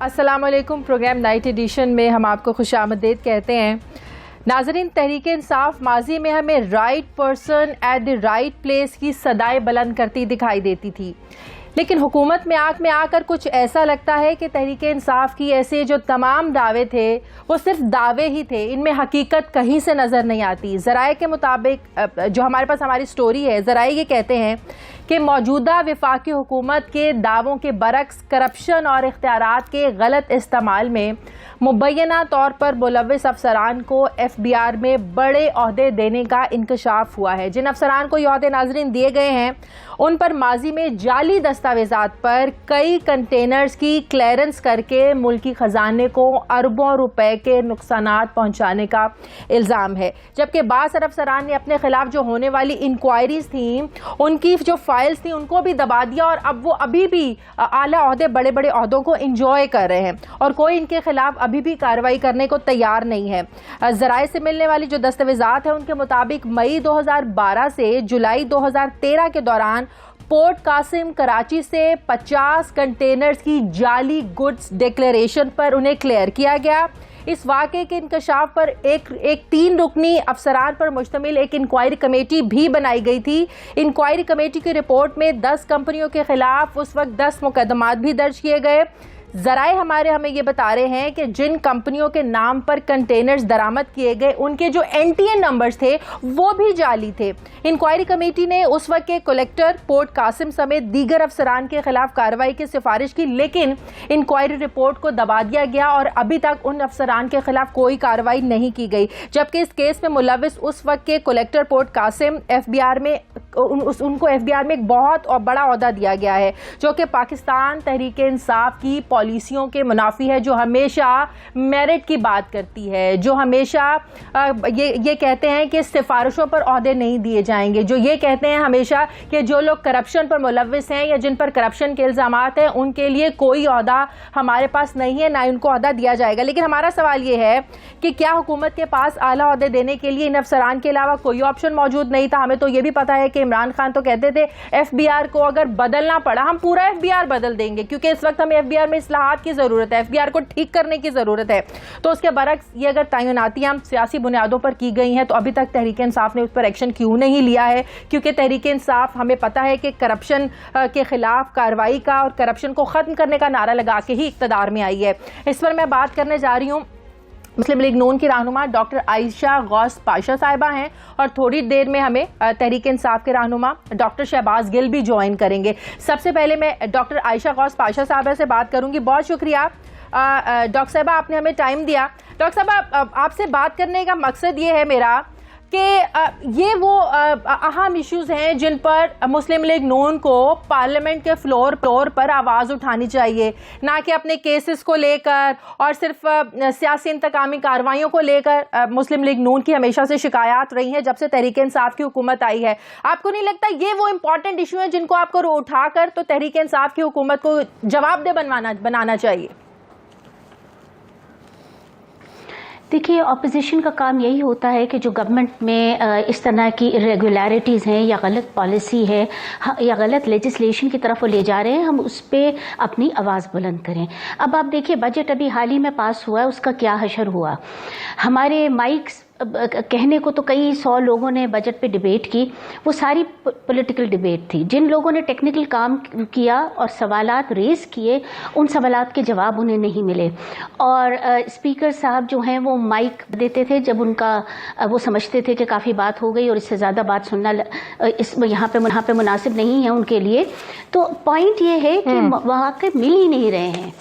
अस्सलामुअलैकुम। Programme night addition में हम आपको खुशामदीद कहते हैं। नाज़रीन, तहरीक इंसाफ माजी में हमें right person at the right place की सदाएं बुलंद करती दिखाई देती थी, लेकिन हुकूमत में आकर कुछ ऐसा लगता है कि तहरीक इंसाफ की ऐसे जो तमाम दावे थे वो सिर्फ दावे ही थे, इनमें हकीकत कहीं से नज़र नहीं आती। ज़राए के मुताबिक जो हमारे पास हमारी स्टोरी है, ज़राए ये कहते हैं कि मौजूदा वफाकी हुकूमत के दावों के बरक्स करप्शन और इख्तियारात के गलत इस्तेमाल में मुबैना तौर पर मुलव्विस अफसरान को FBR में बड़े ओहदे देने का इंकशाफ हुआ है। जिन अफसरान को ये ओहदे नाज़रीन दिए गए हैं, उन पर माजी में जाली दस्तावेज़ात पर कई कंटेनर्स की क्लियरेंस करके मुल्की ख़जाने को अरबों रुपए के नुकसानात पहुँचाने का इल्ज़ाम है। जबकि बाज़ अफसरान ने अपने खिलाफ जो होने वाली इंक्वायरीज थी, उनकी जो फाइल्स थी, उनको भी दबा दिया और अब वो अभी भी आला ओहदे, बड़े बड़े ओहदों को इंजॉय कर रहे हैं और कोई इनके खिलाफ अभी भी कार्रवाई करने को तैयार नहीं है। ज़राए से मिलने वाली जो दस्तावेज़ात हैं, उनके मुताबिक मई 2012 से जुलाई 2013 के दौरान पोर्ट कासिम कराची से 50 कंटेनर्स की जाली गुड्स डिक्लेरेशन पर उन्हें क्लियर किया गया। इस वाक़े के इंकशाफ पर एक 3 रुकनी अफसरान पर मुश्तमिल एक इंक्वायरी कमेटी भी बनाई गई थी। इंक्वायरी कमेटी की रिपोर्ट में 10 कंपनियों के खिलाफ उस वक्त 10 मुकदमात भी दर्ज किए गए। ज़राए हमें ये बता रहे हैं कि जिन कंपनियों के नाम पर कंटेनर्स दरामद किए गए, उनके जो NTN नंबर्स थे वो भी जाली थे। इंक्वायरी कमेटी ने उस वक्त के कलेक्टर पोर्ट कासिम समेत दीगर अफसरान के खिलाफ कार्रवाई की सिफारिश की, लेकिन इंक्वायरी रिपोर्ट को दबा दिया गया और अभी तक उन अफसरान के खिलाफ कोई कार्रवाई नहीं की गई। जबकि इस केस में मुलव्विस उस वक्त के कलेक्टर पोर्ट कासिम उनको FBR में एक बहुत बड़ा ओहदा दिया गया है, जो कि पाकिस्तान तहरीक इंसाफ की पॉलिसियों के मुनाफी है, जो हमेशा मेरिट की बात करती है, जो हमेशा ये कहते हैं कि सिफारिशों पर ओहदे नहीं दिए जाएंगे, जो ये कहते हैं हमेशा कि जो लोग करप्शन पर मुलव्विस हैं या जिन पर करप्शन के इल्ज़ामात हैं, उनके लिए कोई ओहदा हमारे पास नहीं है, ना ही उनको ओहदा दिया जाएगा। लेकिन हमारा सवाल ये है कि क्या हुकूमत के पास आला ओहदे देने के लिए इन अफसरान के अलावा कोई ऑप्शन मौजूद नहीं था? हमें तो ये भी पता है कि इमरान खान तो कहते थे FBR को अगर बदलना पड़ा हम पूरा FBR बदल देंगे, क्योंकि इस वक्त हमें FBR में इस्लाहात की जरूरत है, FBR को ठीक करने की जरूरत है। तो उसके बरक्स ये अगर तैनातियां सियासी बुनियादों पर की गई हैं, तो अभी तक तहरीक इंसाफ ने उस पर एक्शन क्यों नहीं लिया है? क्योंकि तहरीक इंसाफ, हमें पता है कि करप्शन के खिलाफ कार्रवाई का और करप्शन को खत्म करने का नारा लगा के ही इक्तदार में आई है। इस पर मैं बात करने जा रही हूँ। मुस्लिम लीग नून की रहनुमा डॉक्टर आयशा गौस पाशा साहिबा हैं और थोड़ी देर में हमें तहरीक इंसाफ के रहनुमा डॉक्टर शहबाज गिल भी ज्वाइन करेंगे। सबसे पहले मैं डॉक्टर आयशा गौस पाशा साहिबा से बात करूंगी। बहुत शुक्रिया डॉक्टर साहिबा, आपने हमें टाइम दिया। डॉक्टर साहिबा, आपसे बात करने का मकसद ये है मेरा कि ये वो अहम इश्यूज़ हैं जिन पर मुस्लिम लीग नून को पार्लियामेंट के फ्लोर पर आवाज़ उठानी चाहिए, ना कि अपने केसेस को लेकर और सिर्फ सियासी इंतकामी कार्रवाइयों को लेकर। मुस्लिम लीग नून की हमेशा से शिकायत रही है जब से तहरीक इंसाफ की हुकूमत आई है। आपको नहीं लगता ये वो इंपॉर्टेंट इशू है जिनको आपको उठाकर तो तहरीक इंसाफ की हुकूमत को जवाबदेह बनाना चाहिए? देखिए, ऑपोजिशन का काम यही होता है कि जो गवर्नमेंट में इस तरह की इरेगुलरिटीज़ हैं या गलत पॉलिसी है या गलत लेजिस्लेशन की तरफ वो ले जा रहे हैं, हम उस पर अपनी आवाज़ बुलंद करें। अब आप देखिए, बजट अभी हाल ही में पास हुआ है, उसका क्या हशर हुआ। हमारे माइक्स कहने को तो कई 100 लोगों ने बजट पे डिबेट की, वो सारी पॉलिटिकल डिबेट थी। जिन लोगों ने टेक्निकल काम किया और सवालात रेज किए, उन सवालात के जवाब उन्हें नहीं मिले। और स्पीकर साहब जो हैं वो माइक देते थे जब उनका वो समझते थे कि काफ़ी बात हो गई और इससे ज़्यादा बात सुनना यहाँ पे मुनासिब नहीं है उनके लिए। तो पॉइंट ये है कि वाकई मिल ही नहीं रहे हैं।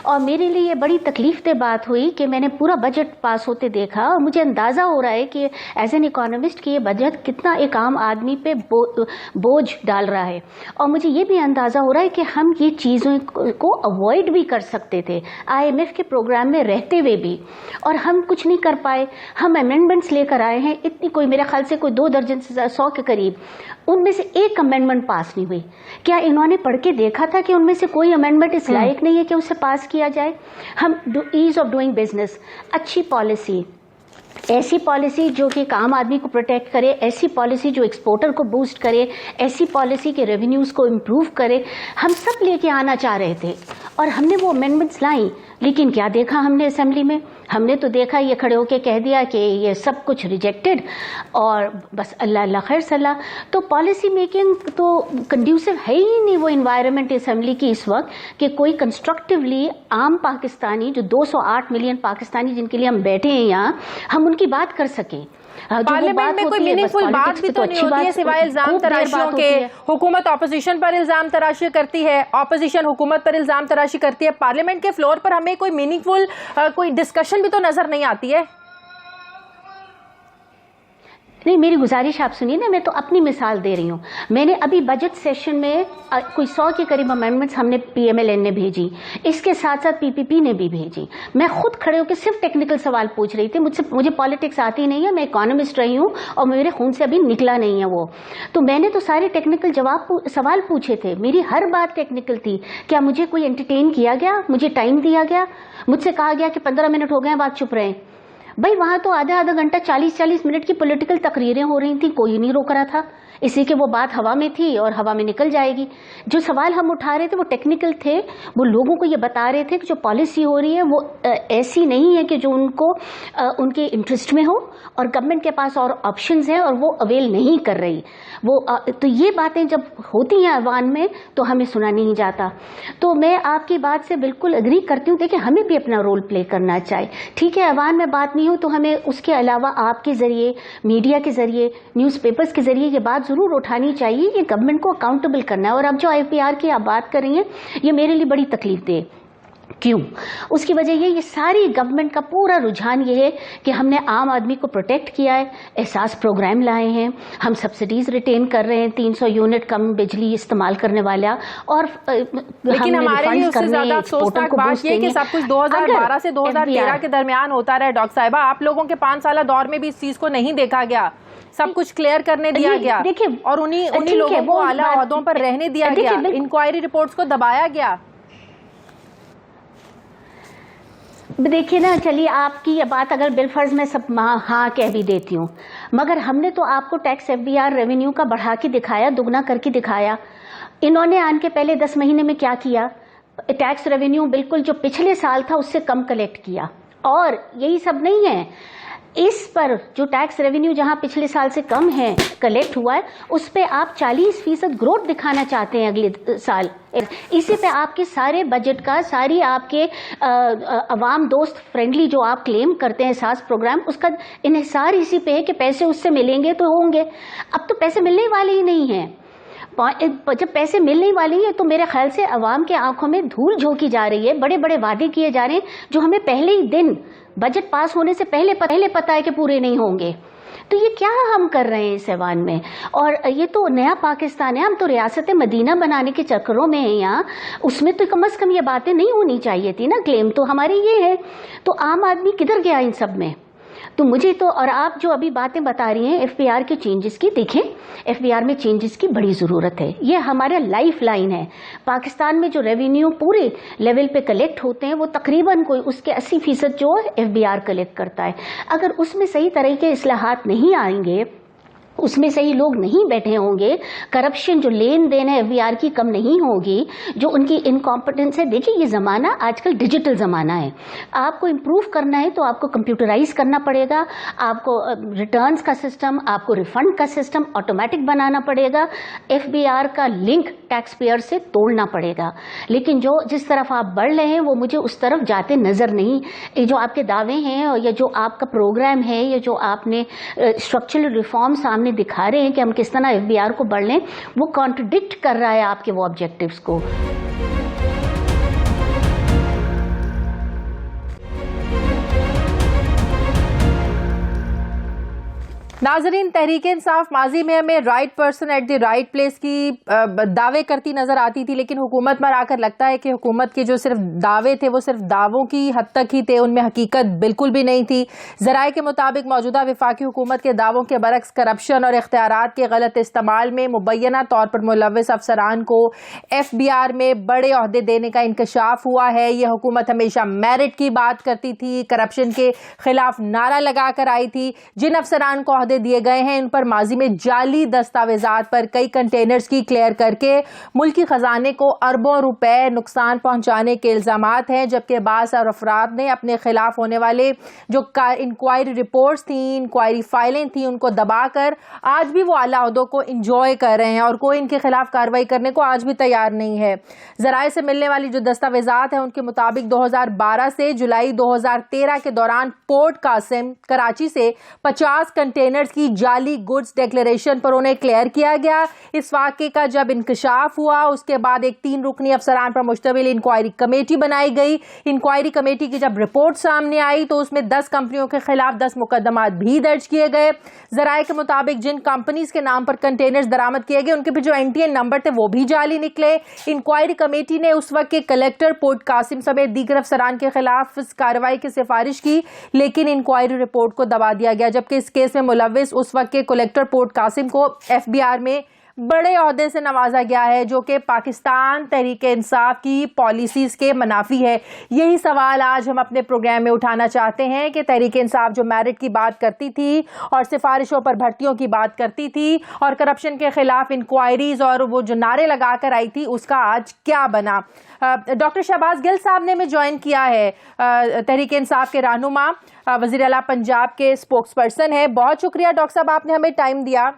और मेरे लिए ये बड़ी तकलीफ दे बात हुई कि मैंने पूरा बजट पास होते देखा और मुझे अंदाज़ा हो रहा है कि एज एन इकोनॉमिस्ट कि ये बजट कितना एक आम आदमी पे बोझ डाल रहा है। और मुझे ये भी अंदाज़ा हो रहा है कि हम ये चीज़ों को अवॉइड भी कर सकते थे IMF के प्रोग्राम में रहते हुए भी, और हम कुछ नहीं कर पाए। हम अमेंडमेंट्स लेकर आए हैं, इतनी कोई मेरे ख्याल से कोई 2 दर्जन से 100 के करीब, उनमें से एक अमेंडमेंट पास नहीं हुई। क्या इन्होंने पढ़ के देखा था कि उनमें से कोई अमेंडमेंट इस लायक नहीं है कि उसे पास किया जाए? हम ईज ऑफ डूइंग बिजनेस, अच्छी पॉलिसी, ऐसी पॉलिसी जो कि आम आदमी को प्रोटेक्ट करे, ऐसी पॉलिसी जो एक्सपोर्टर को बूस्ट करे, ऐसी पॉलिसी के रेवेन्यूज़ को इम्प्रूव करे, हम सब लेके आना चाह रहे थे। और हमने वो अमेंडमेंट्स लाई लेकिन क्या देखा हमने असेंबली में? हमने तो देखा ये खड़े होके कह दिया कि ये सब कुछ रिजेक्टेड और बस अल्लाह अल्लाह खैर सलाह। तो पॉलिसी मेकिंग तो कंड्यूसिव है ही नहीं वो इन्वायरमेंट असेंबली की इस वक्त कि कोई कंस्ट्रक्टिवली आम पाकिस्तानी जो 208 मिलियन पाकिस्तानी जिनके लिए हम बैठे हैं यहाँ, हम उनकी बात कर सकें। पार्लियामेंट में कोई मीनिंगफुल बात भी तो नहीं होती है सिवाय इल्जाम तराशियों के। हुकूमत ऑपोजिशन पर इल्जाम तराशी करती है, ऑपोजिशन हुकूमत पर इल्जाम तराशी करती है। पार्लियामेंट के फ्लोर पर हमें कोई मीनिंगफुल कोई डिस्कशन भी तो नजर नहीं आती है। नहीं, मेरी गुजारिश आप सुनिए ना, मैं तो अपनी मिसाल दे रही हूँ। मैंने अभी बजट सेशन में कोई 100 के करीब अमेंडमेंट्स हमने PMLN ने भेजी, इसके साथ साथ PPP ने भी भेजी। मैं खुद खड़े होकर सिर्फ टेक्निकल सवाल पूछ रही थी। मुझे पॉलिटिक्स आती नहीं है, मैं इकोनॉमिस्ट रही हूँ और मेरे खून से अभी निकला नहीं है वो। तो मैंने तो सारे टेक्निकल सवाल पूछे थे, मेरी हर बात टेक्निकल थी। क्या मुझे कोई एंटरटेन किया गया? मुझे टाइम दिया गया? मुझसे कहा गया कि 15 मिनट हो गए बात, चुप रहे। भाई वहां तो आधा घंटा 40-40 मिनट की पॉलिटिकल तकरीरें हो रही थी, कोई नहीं रोक रहा था। इसी के वो बात हवा में थी और हवा में निकल जाएगी। जो सवाल हम उठा रहे थे वो टेक्निकल थे, वो लोगों को ये बता रहे थे कि जो पॉलिसी हो रही है वो ऐसी नहीं है कि जो उनको उनके इंटरेस्ट में हो और गवर्नमेंट के पास और ऑप्शंस हैं और वो अवेल नहीं कर रही वो। तो ये बातें जब होती हैं अवान में तो हमें सुना नहीं जाता। तो मैं आपकी बात से बिल्कुल एग्री करती हूँ। देखिए, हमें भी अपना रोल प्ले करना चाहिए। ठीक है, अवान में बात नहीं हो तो हमें उसके अलावा आपके जरिए, मीडिया के जरिए, न्यूज़पेपर्स के जरिए ये बात जरूर उठानी चाहिए। ये गवर्नमेंट को अकाउंटेबल करना है। और अब जो IPR की आप बात कर रही हैं, ये मेरे लिए बड़ी तकलीफ दे। क्यों? उसकी वजह ये सारी गवर्नमेंट का पूरा रुझान ये है कि हमने आम आदमी को प्रोटेक्ट किया है, एहसास प्रोग्राम लाए हैं, हम सब्सिडीज रिटेन कर रहे हैं, 300 यूनिट कम बिजली इस्तेमाल करने वाला। और लेकिन हमारे लिए उससे ज्यादा अफसोसनाक बात यह कि सब कुछ 2012 से 2013 के दरमियान होता रहा। डॉक्टर साहिबा, आप लोगों के 5 साल दौर में भी इस चीज को नहीं देखा गया, सब कुछ क्लियर करने दिया गया और उन्हीं लोगों को आला ओहदों पर रहने दिया गया, इंक्वायरी रिपोर्ट्स को दबाया गया। देखिए ना, चलिए आपकी ये बात अगर बिलफर्ज में सब हाँ कह भी देती हूँ, मगर हमने तो आपको टैक्स FBR रेवेन्यू का बढ़ा के दिखाया, दुगना करके दिखाया। इन्होंने आने के पहले 10 महीने में क्या किया? टैक्स रेवेन्यू बिल्कुल जो पिछले साल था उससे कम कलेक्ट किया। और यही सब नहीं है, इस पर जो टैक्स रेवेन्यू जहां पिछले साल से कम है कलेक्ट हुआ है, उस पे आप 40% ग्रोथ दिखाना चाहते हैं अगले साल। इसी पे आपके सारे बजट का, सारी आपके अवाम दोस्त फ्रेंडली जो आप क्लेम करते हैं एहसास प्रोग्राम, उसका इन्हिसार इसी पे है कि पैसे उससे मिलेंगे तो होंगे। अब तो पैसे मिलने वाले ही नहीं हैं। जब पैसे मिलने वाली है तो मेरे ख्याल से अवाम के आंखों में धूल झोंकी जा रही है। बड़े बड़े वादे किए जा रहे हैं जो हमें पहले ही दिन बजट पास होने से पहले पता है कि पूरे नहीं होंगे। तो ये क्या हम कर रहे हैं इस ऐवान में? और ये तो नया पाकिस्तान है, हम तो रियासत मदीना बनाने के चक्करों में हैं यहाँ। उसमें तो कम से कम ये बातें नहीं होनी चाहिए थी ना। क्लेम तो हमारे ये है, तो आम आदमी किधर गया इन सब में? तो मुझे तो, और आप जो अभी बातें बता रही हैं FBR के चेंजेस की, देखें FBR में चेंजेस की बड़ी ज़रूरत है। ये हमारा लाइफ लाइन है। पाकिस्तान में जो रेवेन्यू पूरे लेवल पे कलेक्ट होते हैं वो तकरीबन कोई उसके 80% जो FBR कलेक्ट करता है। अगर उसमें सही तरह के इस्लाहात नहीं आएंगे, उसमें सही लोग नहीं बैठे होंगे, करप्शन जो लेन देन है FBR की कम नहीं होगी, जो उनकी इनकॉम्पिटेंस है। देखिए, ये ज़माना आजकल डिजिटल ज़माना है। आपको इम्प्रूव करना है तो आपको कंप्यूटराइज करना पड़ेगा, आपको रिटर्न्स का सिस्टम, आपको रिफंड का सिस्टम ऑटोमेटिक बनाना पड़ेगा, FBR का लिंक टैक्स पेयर से तोड़ना पड़ेगा। लेकिन जो जिस तरफ आप बढ़ रहे हैं वो मुझे उस तरफ जाते नज़र नहीं। ये जो आपके दावे हैं या जो आपका प्रोग्राम है या जो आपने स्ट्रक्चरल रिफॉर्म सामने दिखा रहे हैं कि हम किस तरह FBR को बढ़ लें, वो कॉन्ट्रडिक्ट कर रहा है आपके वो ऑब्जेक्टिव्स को। नाजरीन, तहरीक इंसाफ माजी में हमें right person at the right place की दावे करती नजर आती थी, लेकिन हुकूमत पर आकर लगता है कि हुकूमत के जो सिर्फ दावे थे वो सिर्फ दावों की हद तक ही थे, उनमें हकीकत बिल्कुल भी नहीं थी। ज़राए के मुताबिक मौजूदा वफाकी हुकूमत के दावों के बरक्स करप्शन और इख्तियारात के गलत इस्तेमाल में मुबैना तौर पर मुलव्वस अफसरान को FBR में बड़े ओहदे देने का इंकशाफ हुआ है। यह हुकूमत हमेशा मेरिट की बात करती थी, करप्शन के खिलाफ नारा लगा कर आई थी। जिन अफसरान को ओहदे दिए गए हैं, इन पर माजी में जाली दस्तावेजात पर कई कंटेनर्स की क्लियर करके मुल्की खजाने को अरबों रुपए नुकसान पहुंचाने के इल्जामात हैं, जबकि बास और अफराद ने अपने खिलाफ होने वाले जो इंक्वायरी रिपोर्ट्स थी, इंक्वायरी फाइलें थी, उनको दबाकर आज भी वो आला ओहदों को इंजॉय कर रहे हैं और कोई इनके खिलाफ कार्रवाई करने को आज भी तैयार नहीं है। जराए से मिलने वाली जो दस्तावेजात हैं उनके मुताबिक 2012 से जुलाई 2013 के दौरान पोर्ट कासिम कराची से 50 कंटेनर्स की जाली गुड्स डिक्लेरेशन पर उन्हें क्लियर किया गया। इस वाक़े का जब इंकशाफ हुआ उसके बाद एक 3 रुकनी अफसरान पर मुश्तमिल इंक्वायरी कमेटी बनाई गई। इंक्वायरी कमेटी की जब रिपोर्ट सामने आई तो उसमें 10 कंपनियों के खिलाफ 10 मुकदमात भी दर्ज किए गए। जराए के मुताबिक जिन कंपनीज के नाम पर कंटेनर्स बरामद किए गए उनके भी जो एनटीएन नंबर थे वो भी जाली निकले। इंक्वायरी कमेटी ने उस वक्त के कलेक्टर पोर्ट कासिम समेत दीगर अफसरान के खिलाफ इस कार्रवाई की सिफारिश की, लेकिन इंक्वायरी रिपोर्ट को दबा दिया गया, जबकि इस केस में मुलव्विस उस वक्त के कलेक्टर पोर्ट कासिम को एफबीआर में बड़े ओहदे से नवाजा गया है, जो कि पाकिस्तान तहरीक इंसाफ की पॉलिसीज के मुनाफी है। यही सवाल आज हम अपने प्रोग्राम में उठाना चाहते हैं कि तहरीक इंसाफ जो मेरिट की बात करती थी और सिफारिशों पर भर्तियों की बात करती थी और करप्शन के खिलाफ इंक्वायरीज और वो जो नारे लगा कर आई थी, उसका आज क्या बना। डॉक्टर शहबाज गिल साहब ने हमें ज्वाइन किया है, तहरीक इंसाफ के रहनुमा, वज़ीर आला पंजाब के स्पोक्स पर्सन है। बहुत शुक्रिया डॉक्टर साहब, आपने हमें टाइम दिया।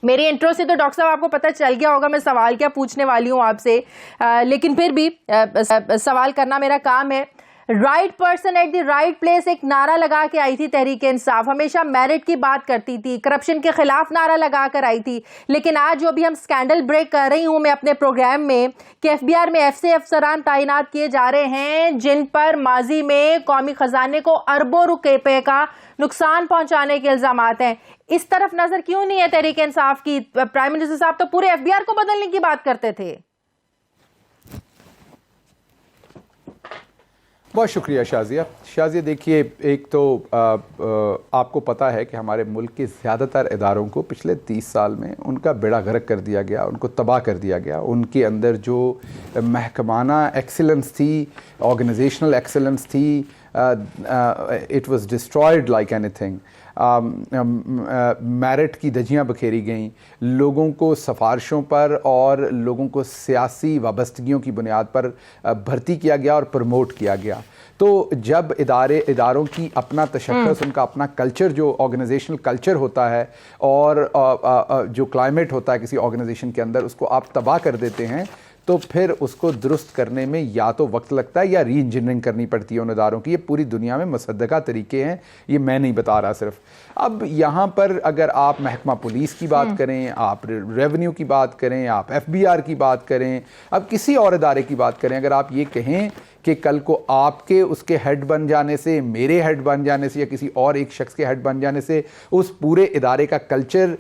मेरी इंट्रो से तो डॉक्टर साहब आपको पता चल गया होगा मैं सवाल क्या पूछने वाली हूँ आपसे, लेकिन फिर भी सवाल करना मेरा काम है। Right person at the right place एक नारा लगा के आई थी तहरीक इंसाफ, हमेशा मेरिट की बात करती थी, करप्शन के खिलाफ नारा लगा कर आई थी, लेकिन आज जो भी हम स्कैंडल ब्रेक कर रही हूं मैं अपने प्रोग्राम में कि एफबीआर में ऐसे अफसरान तैनात किए जा रहे हैं जिन पर माजी में कौमी खजाने को अरबों रुपए का नुकसान पहुंचाने के इल्जामात हैं। इस तरफ नजर क्यों नहीं है तहरीक इंसाफ की? प्राइम मिनिस्टर साहब तो पूरे एफबीआर को बदलने की बात करते थे। बहुत शुक्रिया शाजिया। शाजिया देखिए, एक तो आपको पता है कि हमारे मुल्क के ज़्यादातर इदारों को पिछले 30 साल में उनका बेड़ा गर्क कर दिया गया, उनको तबाह कर दिया गया। उनके अंदर जो महकमाना एक्सीलेंस थी, ऑर्गेनाइजेशनल एक्सीलेंस थी, it was destroyed like anything. Merit की धज्जियाँ बखेरी गईं, लोगों को सिफारिशों पर और लोगों को सियासी वाबस्तगियों की बुनियाद पर भर्ती किया गया और प्रमोट किया गया। तो जब इदारों की अपना तशख़्ख़ुस, उनका अपना कल्चर, जो ऑर्गेनाइजेशनल कल्चर होता है और जो क्लाइमेट होता है किसी ऑर्गेनाइजेशन के अंदर, उसको आप तबाह कर देते हैं तो फिर उसको दुरुस्त करने में या तो वक्त लगता है या री इंजीनियरिंग करनी पड़ती है उन इदारों की। ये पूरी दुनिया में मुसद्दक़ा तरीके हैं, ये मैं नहीं बता रहा सिर्फ। अब यहाँ पर अगर आप महकमा पुलिस की बात करें, आप रेवेन्यू की बात करें, आप एफबीआर की बात करें, अब किसी और इदारे की बात करें, अगर आप ये कहें कि कल को आपके उसके हेड बन जाने से, मेरे हेड बन जाने से या किसी और एक शख्स के हेड बन जाने से उस पूरे इदारे का कल्चर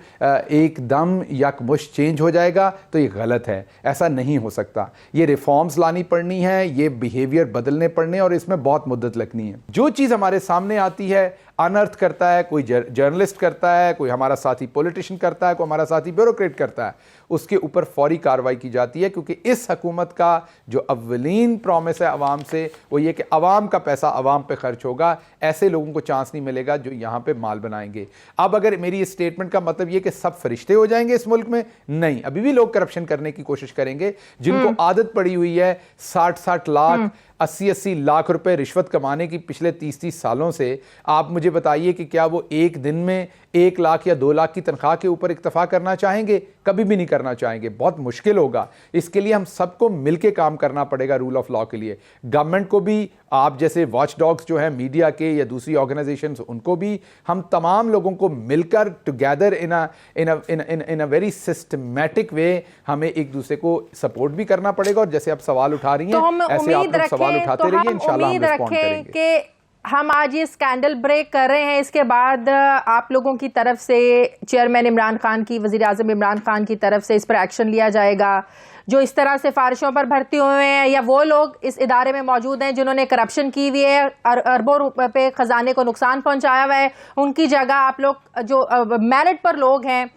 एकदम यकमुश्त चेंज हो जाएगा, तो ये गलत है। ऐसा नहीं हो सकता। ये रिफॉर्म्स लानी पड़नी है, ये बिहेवियर बदलने पड़ने, और इसमें बहुत मुद्दत लगनी है। जो चीज़ हमारे सामने आती है, अनर्थ करता है कोई जर्नलिस्ट करता है, कोई हमारा साथी पॉलिटिशियन करता है, कोई हमारा साथी ब्यूरोक्रेट करता है, उसके ऊपर फौरी कार्रवाई की जाती है, क्योंकि इस हुकूमत का जो अव्वलीन प्रॉमिस है अवाम से वो ये कि अवाम का पैसा अवाम पे खर्च होगा। ऐसे लोगों को चांस नहीं मिलेगा जो यहाँ पे माल बनाएंगे। अब अगर मेरी इस स्टेटमेंट का मतलब ये कि सब फरिश्ते हो जाएंगे इस मुल्क में, नहीं, अभी भी लोग करप्शन करने की कोशिश करेंगे। जिनको आदत पड़ी हुई है 60-60 लाख 80-80 लाख रुपए रिश्वत कमाने की पिछले 30-30 सालों से, आप मुझे बताइए कि क्या वो एक दिन में 1 लाख या 2 लाख की तनख्वाह के ऊपर इक्तफा करना चाहेंगे? कभी भी नहीं करना चाहेंगे। बहुत मुश्किल होगा। इसके लिए हम सबको मिलकर काम करना पड़ेगा रूल ऑफ लॉ के लिए। गवर्नमेंट को भी, आप जैसे वॉच डॉग्स जो हैं मीडिया के या दूसरी ऑर्गेनाइजेशंस, उनको भी, हम तमाम लोगों को मिलकर together in a very systematic way हमें एक दूसरे को सपोर्ट भी करना पड़ेगा। और जैसे आप सवाल उठा रही हैं, ऐसे आप लोग सवाल उठाते रहिए, इंशाल्लाह हम रिस्पॉन्ड करेंगे। हम आज ये स्कैंडल ब्रेक कर रहे हैं, इसके बाद आप लोगों की तरफ से, चेयरमैन इमरान खान की, वज़ीर आज़म इमरान खान की तरफ से इस पर एक्शन लिया जाएगा। जो इस तरह सिफारिशों पर भर्ती हुए हैं या वो लोग इस इदारे में मौजूद हैं जिन्होंने करप्शन की हुई है, अरबों रुपए खजाने को नुकसान पहुंचाया हुआ है, उनकी जगह आप लोग जो मेरिट पर लोग हैं,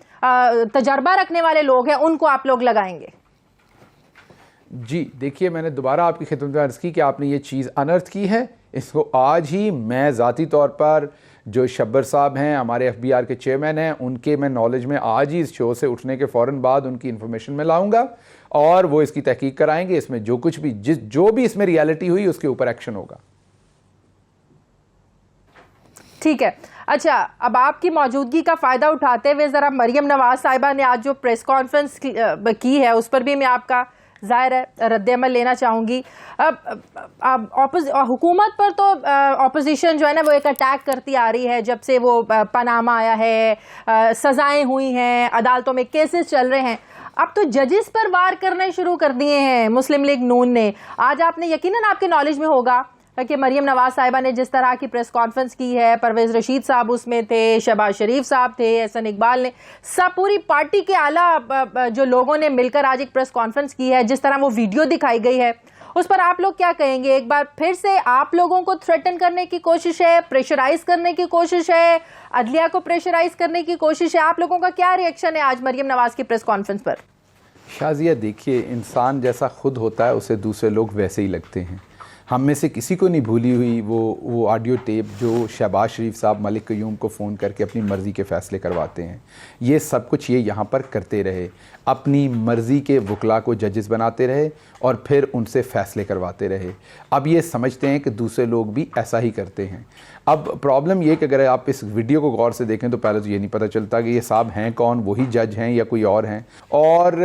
तजर्बा रखने वाले लोग हैं, उनको आप लोग लगाएंगे। जी देखिए, मैंने दोबारा आपकी खिदमत में अर्ज़ की कि आपने ये चीज़ अनर्थ की है। इसको आज ही मैं ज़ाती तौर पर जो शब्बर साहब हैं, हमारे FBR के चेयरमैन हैं, उनके मैं नॉलेज में आज ही इस शो से उठने के फ़ौरन बाद उनकी इन्फॉर्मेशन में लाऊंगा और वो इसकी तहकीक कराएंगे। इसमें जो कुछ भी जो भी इसमें रियलिटी हुई उसके ऊपर एक्शन होगा। ठीक है। अच्छा, अब आपकी मौजूदगी का फ़ायदा उठाते हुए ज़रा मरियम नवाज साहिबा ने आज जो प्रेस कॉन्फ्रेंस की है उस पर भी मैं आपका ज़ाहिर है रद्द-ए-अमल लेना चाहूँगी। अब हुकूमत पर तो ऑपोजिशन जो है ना वो एक अटैक करती आ रही है जब से वो पनामा आया है, सज़ाएँ हुई हैं, अदालतों में केसेस चल रहे हैं। अब तो जजेस पर वार करने शुरू कर दिए हैं मुस्लिम लीग नून ने। आज आपने यकीनन आपके नॉलेज में होगा कि मरियम नवाज साहिबा ने जिस तरह की प्रेस कॉन्फ्रेंस की है, परवेज़ रशीद साहब उसमें थे, शहबाज शरीफ साहब थे, एहसन इकबाल ने, सब पूरी पार्टी के आला जो लोगों ने मिलकर आज एक प्रेस कॉन्फ्रेंस की है, जिस तरह वो वीडियो दिखाई गई है उस पर आप लोग क्या कहेंगे? एक बार फिर से आप लोगों को थ्रेटन करने की कोशिश है, प्रेशराइज करने की कोशिश है, अदलिया को प्रेशराइज करने की कोशिश है? आप लोगों का क्या रिएक्शन है आज मरियम नवाज की प्रेस कॉन्फ्रेंस पर? शाजिया, देखिए, इंसान जैसा खुद होता है उसे दूसरे लोग वैसे ही लगते हैं। हम में से किसी को नहीं भूली हुई वो ऑडियो टेप जो शहबाज शरीफ साहब मलिक क़य्यूम को फ़ोन करके अपनी मर्ज़ी के फ़ैसले करवाते हैं। ये सब कुछ ये यहाँ पर करते रहे, अपनी मर्ज़ी के वकला को जजेस बनाते रहे और फिर उनसे फ़ैसले करवाते रहे। अब ये समझते हैं कि दूसरे लोग भी ऐसा ही करते हैं। अब प्रॉब्लम ये कि अगर आप इस वीडियो को गौर से देखें तो पहले तो ये नहीं पता चलता कि ये साहब हैं कौन, वही जज हैं या कोई और हैं। और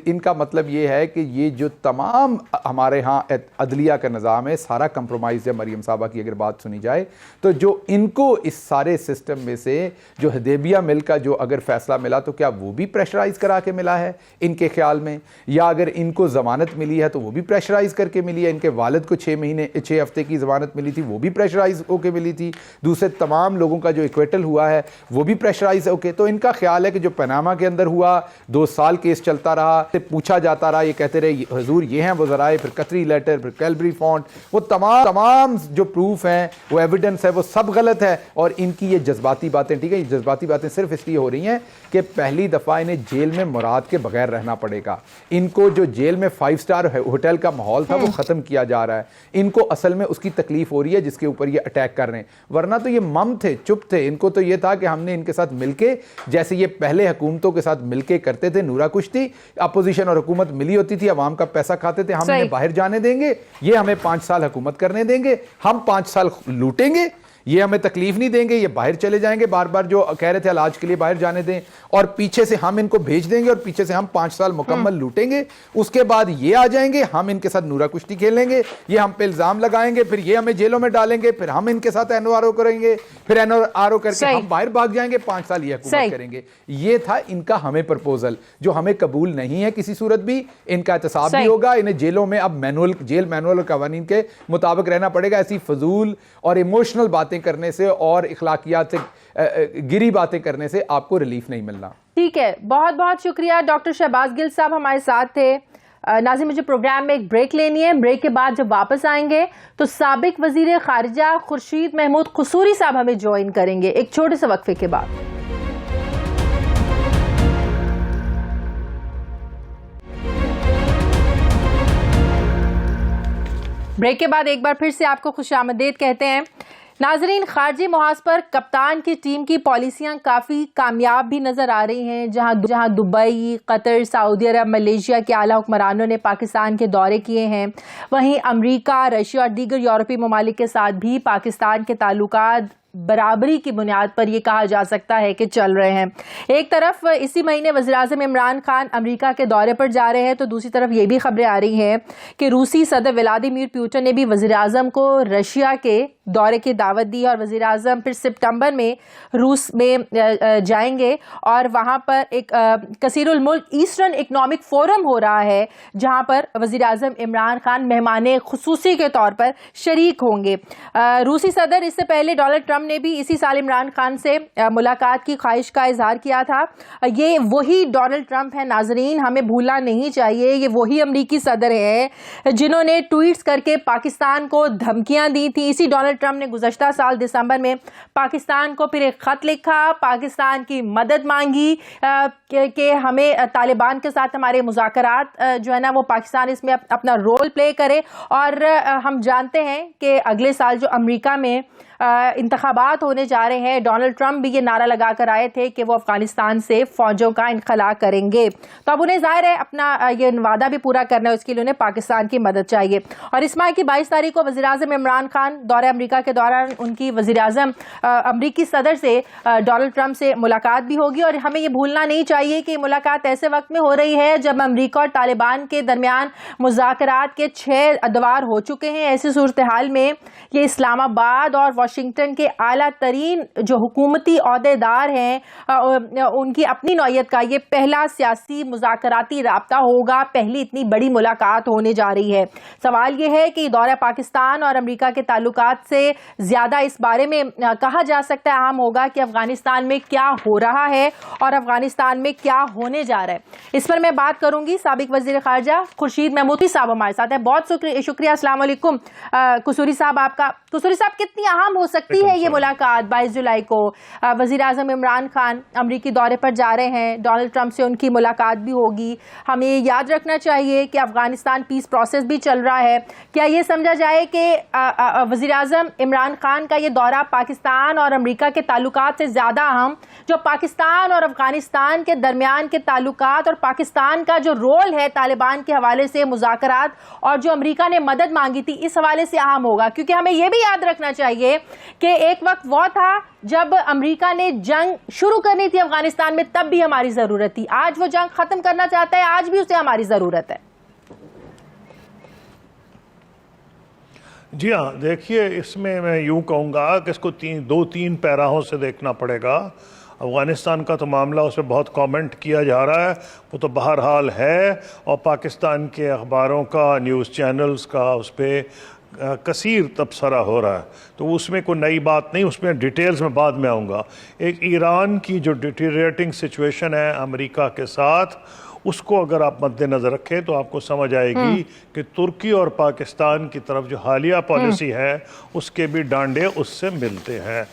इनका मतलब ये है कि ये जो तमाम हमारे यहाँ अदलिया का निज़ाम है सारा कंप्रोमाइज़ है। मरियम साहबा की अगर बात सुनी जाए तो जो इनको इस सारे सिस्टम में से जो हदेबिया मिल का जो अगर फ़ैसला मिला तो क्या वो भी प्रेशराइज़ करा के मिला है इनके ख्याल में, या अगर इनको ज़मानत मिली है तो वो भी प्रेशराइज़ करके मिली है? इनके वालिद को 6 हफ्ते की ज़मानत मिली थी, वो भी प्रेशराइज़ होकर मिली थी। दूसरे तमाम लोगों का जो इक्वेटल हुआ है वो भी प्रेशराइज होके। तो इनका ख्याल है कि जो पनामा के अंदर हुआ 2 साल केस चलता रहा, पूछा जाता रहा, ये कहते रहे हुजूर ये हैं वज़राए, फिर कतरी लेटर, फिर कैलबरी फॉन्ट, वो तमाम जो प्रूफ हैं, वो एविडेंस है, वो सब गलत है। और इनकी ये जज्बाती बातें, ठीक है, ये जज्बाती बातें सिर्फ इसलिए हो रही हैं कि पहली दफ़ा इन्हें जेल में मुराद के बगैर रहना पड़ेगा। इनको जो जेल में 5 स्टार होटल का माहौल था वो ख़त्म किया जा रहा है। इनको असल में उसकी तकलीफ हो रही है जिसके ऊपर ये अटैक कर रहे हैं। वरना तो ये मम थे, चुप थे। इनको तो ये था कि हमने इनके साथ मिलके, जैसे ये पहले हुकूमतों के साथ मिलके करते थे, नूरा कुश्ती, अपोजिशन और हुकूमत मिली होती थी, अवाम का पैसा खाते थे, हम इन्हें बाहर जाने देंगे, ये हमें 5 साल हुकूमत करने देंगे, हम 5 साल लूटेंगे, ये हमें तकलीफ नहीं देंगे, ये बाहर चले जाएंगे, बार बार जो कह रहे थे इलाज के लिए बाहर जाने दें, और पीछे से हम इनको भेज देंगे और पीछे से हम 5 साल मुकम्मल लूटेंगे। उसके बाद ये आ जाएंगे, हम इनके साथ नूरा कुश्ती खेलेंगे, ये हम पे इल्ज़ाम लगाएंगे, फिर ये हमें जेलों में डालेंगे, फिर हम इनके साथ NRO करेंगे, फिर NRO करके हम बाहर भाग जाएंगे, 5 साल ये हुकूमत करेंगे। ये था इनका हमें प्रपोजल, जो हमें कबूल नहीं है किसी सूरत भी। इनका एहतसाब भी होगा, इन्हें जेलों में अब जेल मैनुअल और कवानीन के मुताबिक रहना पड़ेगा। ऐसी फजूल और इमोशनल बातें करने से और इखलाकियात से गिरी बातें करने से आपको रिलीफ नहीं मिलना। ठीक है, बहुत बहुत शुक्रिया। डॉक्टर शहबाज गिल साहब हमारे साथ थे। नाज़रीन, मुझे प्रोग्राम में एक ब्रेक लेनी है। ब्रेक के बाद जब वापस आएंगे तो साबिक वजीर खारिजा खुर्शीद महमूद कसूरी साहब हमें ज्वाइन करेंगे एक छोटे से वक्फे के बाद। ब्रेक के बाद एक बार फिर से आपको खुशामदीद कहते हैं। नाजरीन, खारजी मुहाज पर कप्तान की टीम की पॉलिसियां काफ़ी कामयाब भी नज़र आ रही हैं। जहां दुबई, कतर, सऊदी अरब, मलेशिया के आला हुक्मरानों ने पाकिस्तान के दौरे किए हैं, वहीं अमरीका, रशिया और दीगर यूरोपीय ममालिक के साथ भी पाकिस्तान के ताल्लुकात बराबरी की बुनियाद पर यह कहा जा सकता है कि चल रहे हैं। एक तरफ इसी महीने वज़ीर-ए-आज़म इमरान खान अमेरिका के दौरे पर जा रहे हैं, तो दूसरी तरफ ये भी खबरें आ रही हैं कि रूसी सदर व्लादिमीर पुतिन ने भी वज़ीर-ए-आज़म को रशिया के दौरे की दावत दी और वज़ीर-ए-आज़म फिर सितंबर में रूस में जाएंगे और वहाँ पर एक कसीरुल मुल्क ईस्टर्न इकनॉमिक फोरम हो रहा है, जहाँ पर वज़ीर-ए-आज़म इमरान खान मेहमान खुसूसी के तौर पर शरीक होंगे। रूसी सदर इससे पहले डोनाल्ड ट्रंप ने भी इसी साल इमरान खान से मुलाकात की ख्वाहिश का इजहार किया था। ये वही डोनाल्ड ट्रंप है नाजरीन, हमें भूलना नहीं चाहिए। ये वही अमरीकी सदर है जिन्होंने ट्वीट्स करके पाकिस्तान को धमकियां दी थी। इसी डोनाल्ड ट्रंप ने गुज़श्ता साल दिसंबर में पाकिस्तान को फिर एक खत लिखा, पाकिस्तान की मदद मांगी कि हमें तालिबान के साथ हमारे मुज़ाकरात जो है ना वो पाकिस्तान इसमें अपना रोल प्ले करे। और हम जानते हैं कि अगले साल जो अमरीका में इंतखाबात होने जा रहे हैं, डोनाल्ड ट्रंप भी ये नारा लगा कर आए थे कि वो अफगानिस्तान से फौजों का इनखला करेंगे। तो अब उन्हें जाहिर है अपना ये वादा भी पूरा करना है, उसके लिए उन्हें पाकिस्तान की मदद चाहिए। और इस माह की 22 तारीख को वज़ीर-ए-आज़म इमरान खान दौरे अमेरिका के दौरान उनकी वज़ीर-ए-आज़म अमरीकी सदर से डोनाल्ड ट्रंप से मुलाकात भी होगी। और हमें ये भूलना नहीं चाहिए कि मुलाकात ऐसे वक्त में हो रही है जब अमेरिका और तालिबान के दरमियान मुज़ाकरात के 6 अदवार हो चुके हैं। ऐसी सूरत हाल में ये इस्लामाबाद और वाशिंगटन के आला तरीन जो हुकूमती ओहदेदार हैं उनकी अपनी नौयत का ये पहला सियासी मुज़ाकराती राब्ता होगा, पहली इतनी बड़ी मुलाकात होने जा रही है। सवाल ये है कि दौरा पाकिस्तान और अमेरिका के ताल्लुकात से ज़्यादा इस बारे में कहा जा सकता है अहम होगा कि अफगानिस्तान में क्या हो रहा है और अफगानिस्तान में क्या होने जा रहा है। इस पर मैं बात करूंगी साबिक वज़ीर ख़ारजा खुर्शीद महमूदी साहब हमारे साथ है। बहुत शुक्रिया। अस्सलाम वालेकुम कुसूरी साहब आपका। कुसूरी साहब, कितनी अहम हो सकती है ये मुलाकात 22 जुलाई को? वज़ीर-ए-आज़म इमरान खान अमरीकी दौरे पर जा रहे हैं, डोनाल्ड ट्रंप से उनकी मुलाकात भी होगी। हमें याद रखना चाहिए कि अफगानिस्तान पीस प्रोसेस भी चल रहा है। क्या ये समझा जाए कि वज़ीर-ए-आज़म इमरान खान का ये दौरा पाकिस्तान और अमरीका के ताल्लुकात से ज़्यादा अहम, जो पाकिस्तान और अफगानिस्तान के दरमियान के ताल्लुकात और पाकिस्तान का जो रोल है तालिबान के हवाले से मुज़ाकरात और जो अमरीका ने मदद मांगी थी, इस हवाले से अहम होगा? क्योंकि हमें यह भी याद रखना चाहिए कि एक वक्त वो था जब अमरीका ने जंग शुरू करनी थी अफगानिस्तान में, तब भी हमारी ज़रूरत थी। आज वो जंग ख़त्म करना चाहता है, आज भी उसे हमारी ज़रूरत है। जी हाँ, देखिए, इसमें मैं यूँ कहूँगा कि इसको 2-3 पैराहों से देखना पड़ेगा। अफ़गानिस्तान का तो मामला उस पर बहुत कमेंट किया जा रहा है, वो तो बहरहाल है, और पाकिस्तान के अखबारों का, न्यूज़ चैनल्स का उस पर कसीर तबसरा हो रहा है, तो उसमें कोई नई बात नहीं, उसमें डिटेल्स में बाद में आऊँगा। एक ईरान की जो डिटीरिएटिंग सिचुएशन है अमेरिका के साथ, उसको अगर आप मद्देनज़र रखें तो आपको समझ आएगी कि तुर्की और पाकिस्तान की तरफ जो हालिया पॉलिसी है उसके भी डांडे उससे मिलते हैं।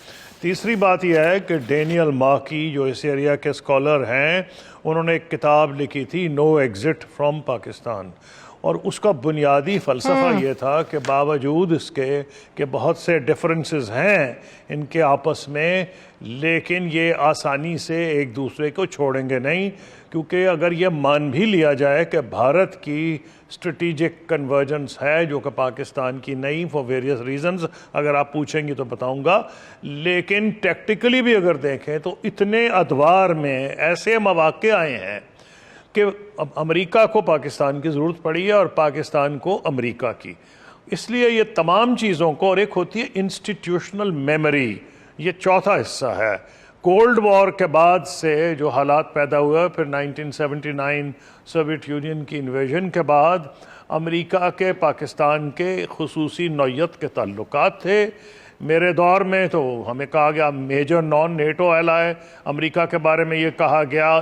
तीसरी बात यह है कि डेनियल माकी जो इस एरिया के स्कॉलर हैं, उन्होंने एक किताब लिखी थी नो एग्ज़िट फ्रॉम पाकिस्तान, और उसका बुनियादी फ़लसफ़ा ये था कि बावजूद इसके कि बहुत से डिफरेंसेस हैं इनके आपस में, लेकिन ये आसानी से एक दूसरे को छोड़ेंगे नहीं, क्योंकि अगर ये मान भी लिया जाए कि भारत की स्ट्रेटिजिक कन्वर्जेंस है जो कि पाकिस्तान की नहीं, फॉर वेरियस रीजंस, अगर आप पूछेंगी तो बताऊंगा, लेकिन टैक्टिकली भी अगर देखें तो इतने अदवार में ऐसे मौक़े आए हैं कि अब अमेरिका को पाकिस्तान की ज़रूरत पड़ी है और पाकिस्तान को अमेरिका की। इसलिए ये तमाम चीज़ों को, और एक होती है इंस्टीट्यूशनल मेमोरी, ये चौथा हिस्सा है। कोल्ड वॉर के बाद से जो हालात पैदा हुए, फिर 1979 सोवियत यूनियन की इन्वेजन के बाद अमेरिका के पाकिस्तान के खुसूसी नौयत के ताल्लुकात थे। मेरे दौर में तो हमें कहा गया major non NATO ally, America के बारे में ये कहा गया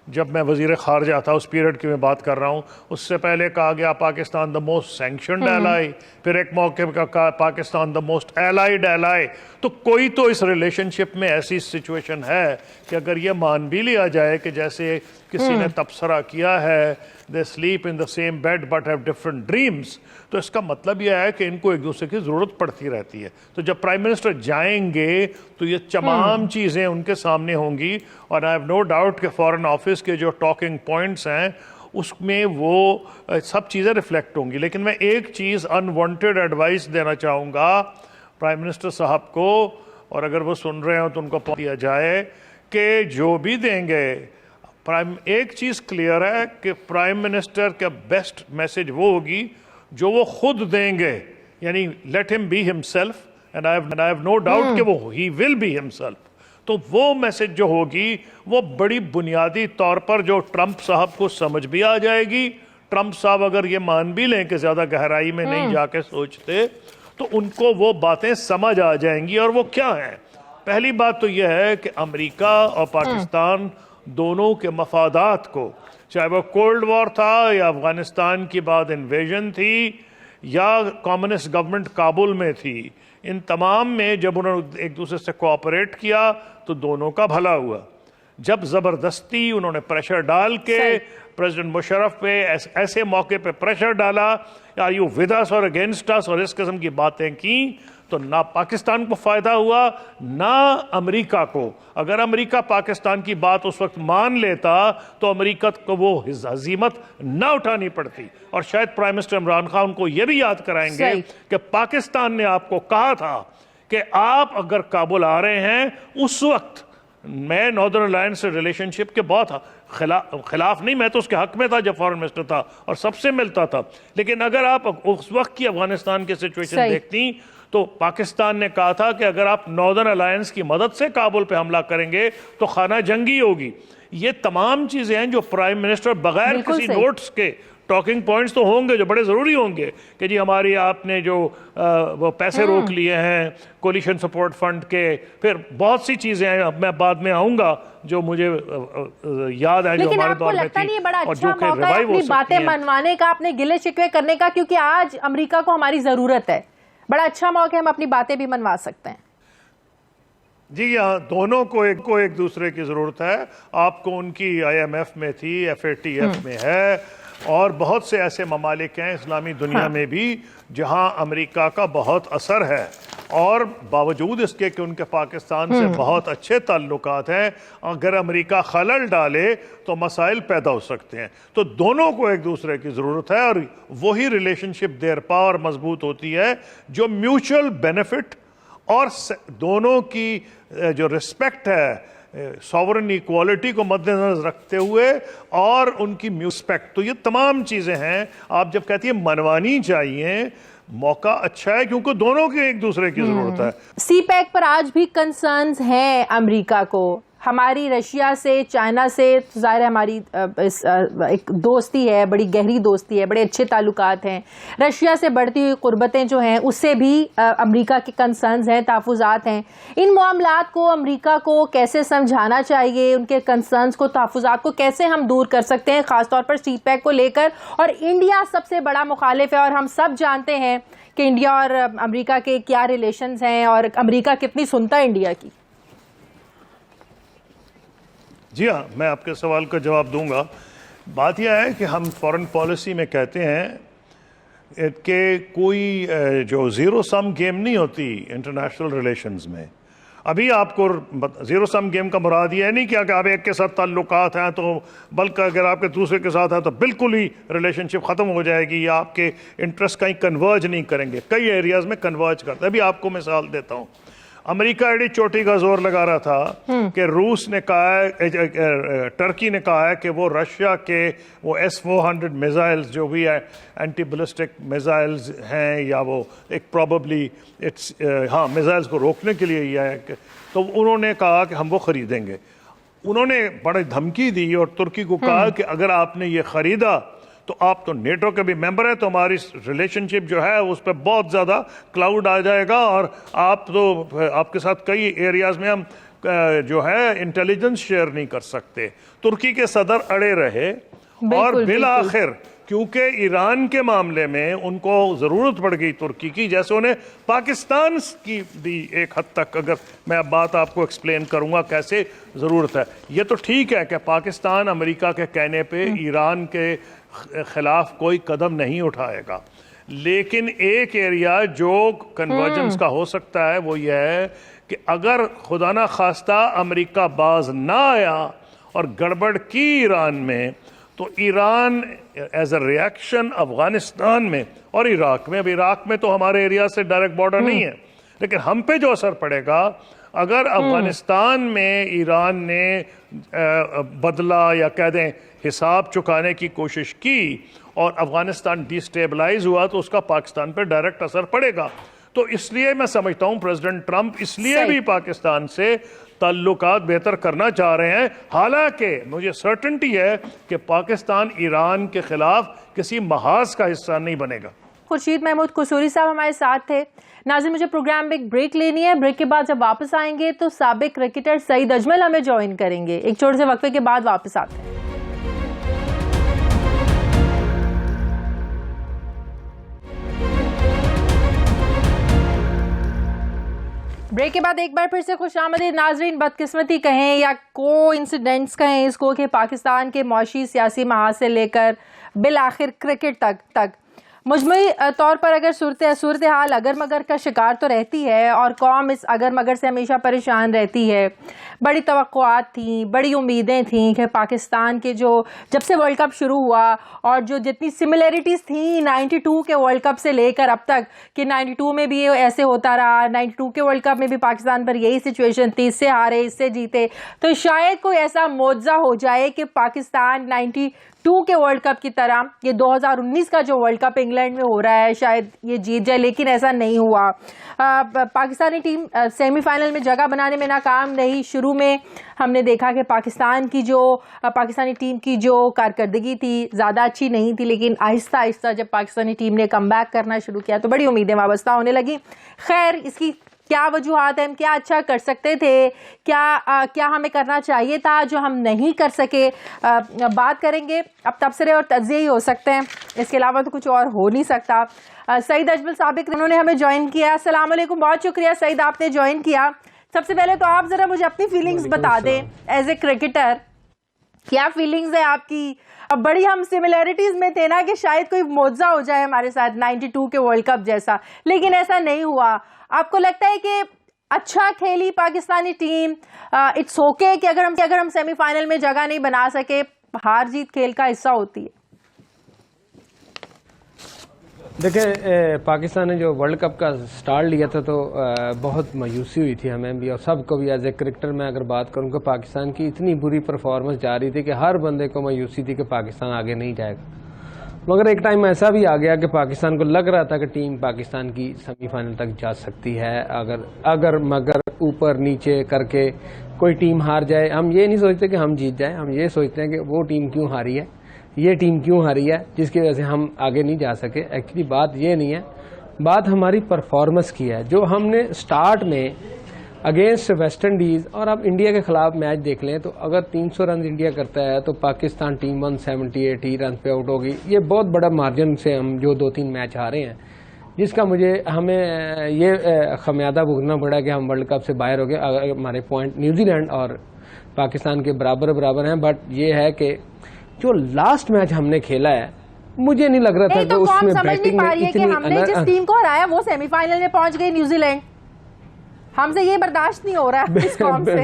जब मैं वज़ीर ख़ारजा था, उस पीरियड की मैं बात कर रहा हूँ, उससे पहले कहा गया Pakistan the most sanctioned ally, फिर एक मौके पर कहा Pakistan the most allied ally. तो कोई तो इस रिलेशनशिप में ऐसी सिचुएशन है कि अगर ये मान भी लिया जाए कि जैसे किसी ने तबसरा किया है, they sleep in the same bed but have different dreams, तो इसका मतलब यह है कि इनको एक दूसरे की ज़रूरत पड़ती रहती है। तो जब प्राइम मिनिस्टर जाएंगे तो ये तमाम चीज़ें उनके सामने होंगी, और आई हैव नो डाउट कि फॉरेन ऑफिस के जो टॉकिंग पॉइंट्स हैं उसमें वो सब चीज़ें रिफ्लेक्ट होंगी। लेकिन मैं एक चीज़ अनवांटेड एडवाइस देना चाहूँगा प्राइम मिनिस्टर साहब को, और अगर वो सुन रहे हो तो उनको दिया जाए कि जो भी देंगे, एक चीज़ क्लियर है कि प्राइम मिनिस्टर का बेस्ट मैसेज वो होगी जो वो खुद देंगे, यानी let him be himself, and I have no doubt कि वो ही विल बी हिमसेल्फ। तो वो मैसेज जो होगी वो बड़ी बुनियादी तौर पर जो ट्रंप साहब को समझ भी आ जाएगी। ट्रंप साहब अगर ये मान भी लें कि ज़्यादा गहराई में नहीं जाके सोचते, तो उनको वो बातें समझ आ जाएंगी। और वो क्या है? पहली बात तो यह है कि अमेरिका और पाकिस्तान दोनों के मफादात को, चाहे वो कोल्ड वॉर था या अफगानिस्तान की बाद इन्वेजन थी या कम्युनिस्ट गवर्नमेंट काबुल में थी, इन तमाम में जब उन्होंने एक दूसरे से कोऑपरेट किया तो दोनों का भला हुआ। जब ज़बरदस्ती उन्होंने प्रेशर डाल के प्रेसिडेंट मुशर्रफ पे ऐसे मौके पे प्रेशर डाला, आर यू विद अस और अगेंस्ट अस, और इस किस्म की बातें की, तो ना पाकिस्तान को फ़ायदा हुआ ना अमेरिका को। अगर अमेरिका पाकिस्तान की बात उस वक्त मान लेता तो अमेरिका को वो हज़ीमत ना उठानी पड़ती। और शायद प्राइम मिनिस्टर इमरान खान को ये भी याद कराएंगे कि पाकिस्तान ने आपको कहा था कि आप अगर काबुल आ रहे हैं, उस वक्त मैं नॉर्दर्न अलायंस से रिलेशनशिप के बहुत खिलाफ नहीं, मैं तो उसके हक में था जब फॉरेन मिनिस्टर था और सबसे मिलता था, लेकिन अगर आप उस वक्त की अफगानिस्तान की सिचुएशन देखती तो पाकिस्तान ने कहा था कि अगर आप नॉर्दर्न अलायंस की मदद से काबुल पे हमला करेंगे तो खाना जंगी होगी। ये तमाम चीज़ें हैं जो प्राइम मिनिस्टर बगैर किसी नोट्स के, टॉकिंग पॉइंट्स तो होंगे जो बड़े ज़रूरी होंगे कि जी हमारी आपने जो वो पैसे रोक लिए हैं कोलिशन सपोर्ट फंड के, फिर बहुत सी चीज़ें हैं, अब मैं बाद में आऊँगा जो मुझे याद है जो हमारे दौर में थी और जो कि रिवाइव हो सकती हैं। बातें मनवाने का, अपने गिले शिकवे करने का, क्योंकि आज अमेरिका को हमारी ज़रूरत है, बड़ा अच्छा मौका है, हम अपनी बातें भी मनवा सकते हैं। जी हाँ, दोनों को एक दूसरे की ज़रूरत है। आपको उनकी IMF में थी, FATF में है, और बहुत से ऐसे ममालिक हैं इस्लामी दुनिया में भी जहाँ अमेरिका का बहुत असर है, और बावजूद इसके कि उनके पाकिस्तान से बहुत अच्छे ताल्लुकात हैं, अगर अमेरिका खलल डाले तो मसाइल पैदा हो सकते हैं। तो दोनों को एक दूसरे की ज़रूरत है, और वही रिलेशनशिप देरपा और मजबूत होती है जो म्यूचुअल बेनिफिट और दोनों की जो रिस्पेक्ट है, सॉवरन इक्वालिटी को मद्देनजर रखते हुए और उनकी म्यूस्पेक्ट, तो ये तमाम चीज़ें हैं। आप जब कहती हैं मनवानी चाहिए, मौका अच्छा है क्योंकि दोनों के एक दूसरे की जरूरत है। CPEC पर आज भी कंसर्न्स हैं अमेरिका को, हमारी रशिया से, चाइना से तो ज़ाहिर है हमारी एक दोस्ती है, बड़ी गहरी दोस्ती है, बड़े अच्छे ताल्लुकात हैं। रशिया से बढ़ती हुई कुर्बतें जो हैं उससे भी अमेरिका के कंसर्न्स हैं, तहफ़्फ़ुज़ात हैं। इन मामलात को अमेरिका को कैसे समझाना चाहिए, उनके कंसर्न्स को, तहफ़्फ़ुज़ात को कैसे हम दूर कर सकते हैं, ख़ासतौर पर CPEC को लेकर। और इंडिया सबसे बड़ा मुखालिफ है और हम सब जानते हैं कि इंडिया और अमेरिका के क्या रिलेशंस हैं और अमेरिका कितनी सुनता है इंडिया की। जी हाँ, मैं आपके सवाल का जवाब दूंगा। बात यह है कि हम फॉरेन पॉलिसी में कहते हैं कि कोई जो ज़ीरो सम गेम नहीं होती इंटरनेशनल रिलेशंस में। अभी आपको ज़ीरो सम गेम का मुराद ये नहीं कि आप एक के साथ ताल्लुकात हैं तो, बल्कि अगर आपके दूसरे के साथ है तो बिल्कुल ही रिलेशनशिप ख़त्म हो जाएगी या आपके इंटरेस्ट कहीं कन्वर्ज नहीं करेंगे। कई एरियाज़ में कन्वर्ज करते हैं। अभी आपको मिसाल देता हूँ, अमेरिका एडी चोटी का जोर लगा रहा था कि रूस ने कहा है, टर्की ने कहा है कि वो रशिया के वो S-400 मिसाइल्स जो भी है एंटी बैलिस्टिक मिसाइल्स हैं, या वो एक प्रॉबली इट्स मिसाइल्स को रोकने के लिए ही है, तो उन्होंने कहा कि हम वो ख़रीदेंगे। उन्होंने बड़ी धमकी दी और तुर्की को कहा कि अगर आपने ये ख़रीदा तो आप तो नेटो के भी मेंबर है, तो हमारी रिलेशनशिप जो है उस पर बहुत ज़्यादा क्लाउड आ जाएगा और आप तो आपके साथ कई एरियाज़ में हम जो है इंटेलिजेंस शेयर नहीं कर सकते। तुर्की के सदर अड़े रहे और बिल आखिर क्योंकि ईरान के मामले में उनको ज़रूरत पड़ गई तुर्की की, जैसे उन्हें पाकिस्तान की भी एक हद तक, अगर मैं अब बात आपको एक्सप्लेन करूँगा कैसे ज़रूरत है। ये तो ठीक है कि पाकिस्तान अमेरिका के कहने पे ईरान के खिलाफ कोई कदम नहीं उठाएगा, लेकिन एक एरिया जो कन्वर्जेंस का हो सकता है वो ये है कि अगर खुदा ना खास्ता अमेरिका बाज ना आया और गड़बड़ की ईरान में, तो Iran as a reaction Afghanistan में और इराक में, अब इराक में तो हमारे एरिया से डायरेक्ट बॉर्डर नहीं है, लेकिन हम पे जो असर पड़ेगा अगर अफगानिस्तान में ईरान ने बदला या कह दें हिसाब चुकाने की कोशिश की और अफगानिस्तान डिस्टेबलाइज हुआ, तो उसका पाकिस्तान पर डायरेक्ट असर पड़ेगा। तो इसलिए मैं समझता हूं प्रेसिडेंट ट्रंप इसलिए भी पाकिस्तान से ताल्लुकात बेहतर करना चाह रहे हैं। हालांकि मुझे सर्टेनिटी है कि पाकिस्तान ईरान के खिलाफ किसी महाज का हिस्सा नहीं बनेगा। खुर्शीद महमूद कुसूरी साहब हमारे साथ थे। नाज़रीन, मुझे प्रोग्राम में एक ब्रेक लेनी है। ब्रेक के बाद जब वापस आएंगे तो साबिक क्रिकेटर सईद अजमल हमें ज्वाइन करेंगे। एक छोटे से वक्फे के बाद वापस आते हैं। ब्रेक के बाद एक बार फिर से खुशामदीद नाजरीन। बदकिस्मती कहें या को इंसिडेंट्स कहें इसको कि पाकिस्तान के मौशी सियासी महाज से लेकर बिल आखिर क्रिकेट तक मुजमई तौर पर अगर सूरत हाल अगर मगर का शिकार तो रहती है और कौम इस अगर मगर से हमेशा परेशान रहती है। बड़ी तवक्कुआत थी, बड़ी उम्मीदें थीं कि पाकिस्तान के जो जब से वर्ल्ड कप शुरू हुआ और जो जितनी सिमिलरिटीज़ थी 92 के वर्ल्ड कप से लेकर अब तक कि 92 में भी ऐसे होता रहा, 92 के वर्ल्ड कप में भी पाकिस्तान पर यही सिचुएशन थी, इससे हारे इससे जीते, तो शायद कोई ऐसा मौजज़ा हो जाए कि पाकिस्तान 92 के वर्ल्ड कप की तरह ये 2019 का जो वर्ल्ड कप इंग्लैंड में हो रहा है शायद ये जीत जाए, लेकिन ऐसा नहीं हुआ। पाकिस्तानी टीम सेमीफाइनल में जगह बनाने में नाकाम रही। शुरू में हमने देखा कि पाकिस्तानी टीम की जो कारकर्दगी थी ज़्यादा अच्छी नहीं थी, लेकिन आहिस्ता आहिस्ता जब पाकिस्तानी टीम ने कमबैक करना शुरू किया तो बड़ी उम्मीदें वाबस्ता होने लगी। खैर, इसकी क्या वजूहात हैं, हम क्या अच्छा कर सकते थे, क्या हमें करना चाहिए था जो हम नहीं कर सके, बात करेंगे। अब तबसरे और तज्ज़िये ही हो सकते हैं, इसके अलावा तो कुछ और हो नहीं सकता। सईद अजमल साबिक उन्होंने हमें ज्वाइन किया। अस्सलाम वालेकुम, बहुत शुक्रिया सईद आपने ज्वाइन किया। सबसे पहले तो आप ज़रा मुझे अपनी फीलिंग्स बता दें एज ए क्रिकेटर, क्या फीलिंग्स है आपकी? अब बड़ी हम सिमिलैरिटीज में थे ना कि शायद कोई मौजज़ा हो जाए हमारे साथ 92 के वर्ल्ड कप जैसा, लेकिन ऐसा नहीं हुआ। आपको लगता है कि अच्छा खेली पाकिस्तानी टीम, इट्स ओके कि अगर हम सेमीफाइनल में जगह नहीं बना सके, हार जीत खेल का हिस्सा होती है? देखिए, पाकिस्तान ने जो वर्ल्ड कप का स्टार्ट लिया था तो बहुत मायूसी हुई थी हमें भी और सबको भी। एज ए क्रिकेटर मैं अगर बात करूं कि पाकिस्तान की इतनी बुरी परफॉर्मेंस जा रही थी कि हर बंदे को मायूसी थी कि पाकिस्तान आगे नहीं जाएगा। मगर एक टाइम ऐसा भी आ गया कि पाकिस्तान को लग रहा था कि टीम पाकिस्तान की सेमीफाइनल तक जा सकती है। अगर मगर ऊपर नीचे करके कोई टीम हार जाए, हम ये नहीं सोचते कि हम जीत जाए, हम ये सोचते हैं कि वो टीम क्यों हारी है, ये टीम क्यों हारी है जिसकी वजह से हम आगे नहीं जा सके। एक्चुअली बात ये नहीं है, बात हमारी परफॉर्मेंस की है। जो हमने स्टार्ट में अगेंस्ट वेस्ट इंडीज़ और अब इंडिया के खिलाफ मैच देख लें तो अगर 300 रन इंडिया करता है तो पाकिस्तान टीम 178 रन पे आउट होगी। ये बहुत बड़ा मार्जिन से हम जो 2-3 मैच हारे हैं, जिसका हमें ये खमियाजा भुगतना पड़ा कि हम वर्ल्ड कप से बाहर हो गए। अगर हमारे पॉइंट न्यूजीलैंड और पाकिस्तान के बराबर हैं, बट ये है कि जो लास्ट मैच हमने खेला है मुझे नहीं लग रहा था कि उसमें बैटिंग में इतनी हमने जिस टीम को हराया वो सेमीफाइनल में पहुंच गई न्यूजीलैंड, हमसे ये बर्दाश्त नहीं हो रहा है इस कौम से।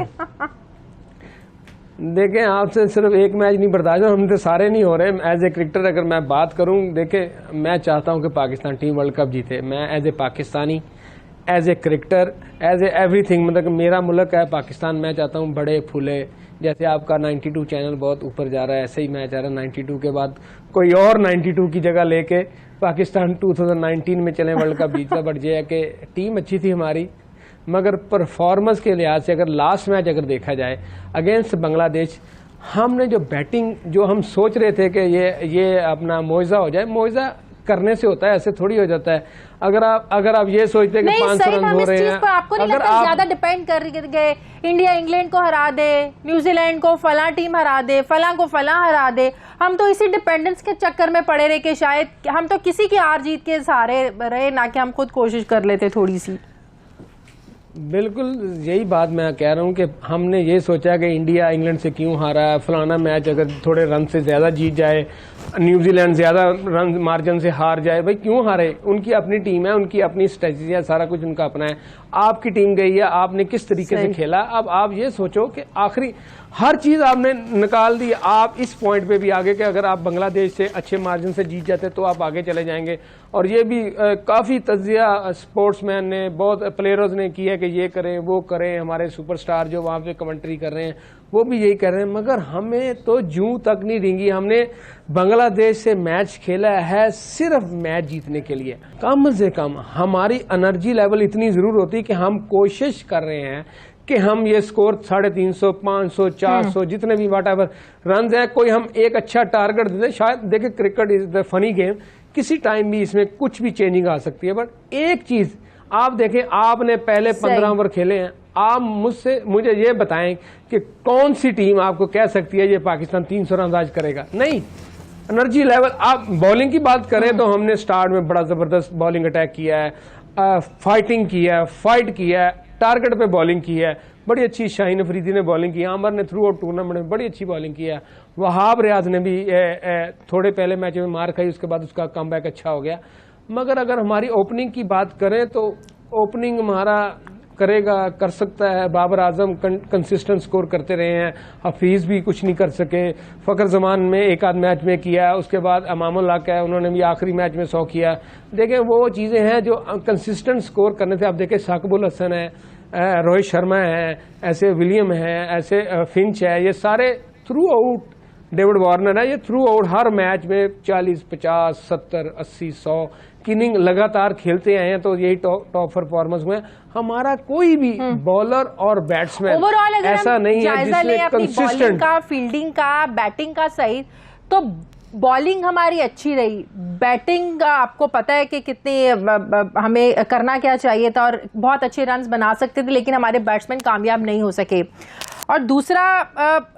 देखें, आपसे सिर्फ एक मैच नहीं बर्दाश्त, हम तो सारे नहीं हो रहे। एज ए क्रिकेटर अगर मैं बात करूं, देखें मैं चाहता हूं कि पाकिस्तान टीम वर्ल्ड कप जीते। मैं as a Pakistani, as a cricketer, as a everything, मतलब मेरा मुल्क है पाकिस्तान, मैं चाहता हूं बड़े फूले। जैसे आपका 92 चैनल बहुत ऊपर जा रहा है, ऐसे ही मैं चाह रहा हूं 92 के बाद कोई और 92 की जगह लेके पाकिस्तान 2019 में चले, वर्ल्ड कप जीता। बट ये है कि टीम अच्छी थी हमारी, मगर परफॉर्मेंस के लिहाज से अगर लास्ट मैच अगर देखा जाए अगेंस्ट बांग्लादेश, हमने जो बैटिंग जो हम सोच रहे थे कि ये अपना मुआवजा हो जाए, मुआवजा करने से होता है, ऐसे थोड़ी हो जाता है। अगर आप ये सोचते हैं कि 500 रन हो रहे हैं, आपको नहीं लगता ज्यादा डिपेंड कर गए, इंडिया इंग्लैंड को हरा दे, न्यूजीलैंड को फला टीम हरा दे, फला को फला हरा दे, हम तो इसी डिपेंडेंस के चक्कर में पड़े रहे कि शायद हम तो किसी की हार जीत के सहारे रहे, ना कि हम खुद कोशिश कर लेते थोड़ी सी। बिल्कुल यही बात मैं कह रहा हूँ कि हमने ये सोचा कि इंडिया इंग्लैंड से क्यों हारा है, फलाना मैच अगर थोड़े रन से ज़्यादा जीत जाए, न्यूजीलैंड ज़्यादा रन मार्जिन से हार जाए, भाई क्यों हारे? उनकी अपनी टीम है, उनकी अपनी स्ट्रेटजी है, सारा कुछ उनका अपना है। आपकी टीम गई है, आपने किस तरीके से खेला। अब आप ये सोचो कि आखिरी हर चीज़ आपने निकाल दी। आप इस पॉइंट पे भी आगे कि अगर आप बांग्लादेश से अच्छे मार्जिन से जीत जाते तो आप आगे चले जाएंगे। और ये भी काफ़ी तज्जिया स्पोर्ट्समैन ने, बहुत प्लेयर्स ने किया है कि ये करें वो करें। हमारे सुपरस्टार जो वहाँ पे कमेंट्री कर रहे हैं वो भी यही कर रहे हैं, मगर हमें तो जूं तक नहीं रेंगी। हमने बांग्लादेश से मैच खेला है सिर्फ मैच जीतने के लिए। कम से कम हमारी एनर्जी लेवल इतनी ज़रूर होती कि हम कोशिश कर रहे हैं कि हम ये स्कोर 350, 500, 400 जितने भी वाट एवर रन है, कोई हम एक अच्छा टारगेट देते। शायद देखें, cricket is the funny game, किसी टाइम भी इसमें कुछ भी चेंजिंग आ सकती है। बट एक चीज आप देखें, आपने पहले 15 ओवर खेले हैं, आप मुझे ये बताएं कि कौन सी टीम आपको कह सकती है ये पाकिस्तान 300 रन आज करेगा? नहीं। एनर्जी लेवल, आप बॉलिंग की बात करें तो हमने स्टार्ट में बड़ा जबरदस्त बॉलिंग अटैक किया है, फाइटिंग किया है, फाइट किया है, टारगेट पे बॉलिंग की है, बड़ी अच्छी शाहीन अफरीदी ने बॉलिंग की, आमर ने थ्रू आउट टूर्नामेंट में बड़ी अच्छी बॉलिंग की है, वहाब रियाज ने भी थोड़े पहले मैच में मार खाई, उसके बाद उसका कमबैक अच्छा हो गया। मगर अगर हमारी ओपनिंग की बात करें तो ओपनिंग हमारा कर सकता है, बाबर आजम कंसिस्टेंट स्कोर करते रहे हैं, हफीज़ भी कुछ नहीं कर सके, फ़खर जमान में एक आध मैच में किया, उसके बाद अमामुल हक है, उन्होंने भी आखिरी मैच में 100 किया। देखें वो चीज़ें हैं जो कंसिस्टेंट स्कोर करने से, आप देखें साकिबुल हसन है, रोहित शर्मा है, ऐसे विलियम है, ऐसे फिंच है, ये सारे थ्रू आउट, डेविड वार्नर है, ये थ्रू आउट हर मैच में 40, 50, 70, 80, 100 इनिंग लगातार खेलते आए हैं, तो यही टॉप परफॉर्मेंस हुए। हमारा कोई भी बॉलर और बैट्समैन ऐसा नहीं है जिसने कंसिस्टेंट का, फील्डिंग का, बैटिंग का सही, तो बॉलिंग हमारी अच्छी रही, बैटिंग आपको पता है कि कितनी हमें करना क्या चाहिए था और बहुत अच्छे रन्स बना सकते थे, लेकिन हमारे बैट्समैन कामयाब नहीं हो सके। और दूसरा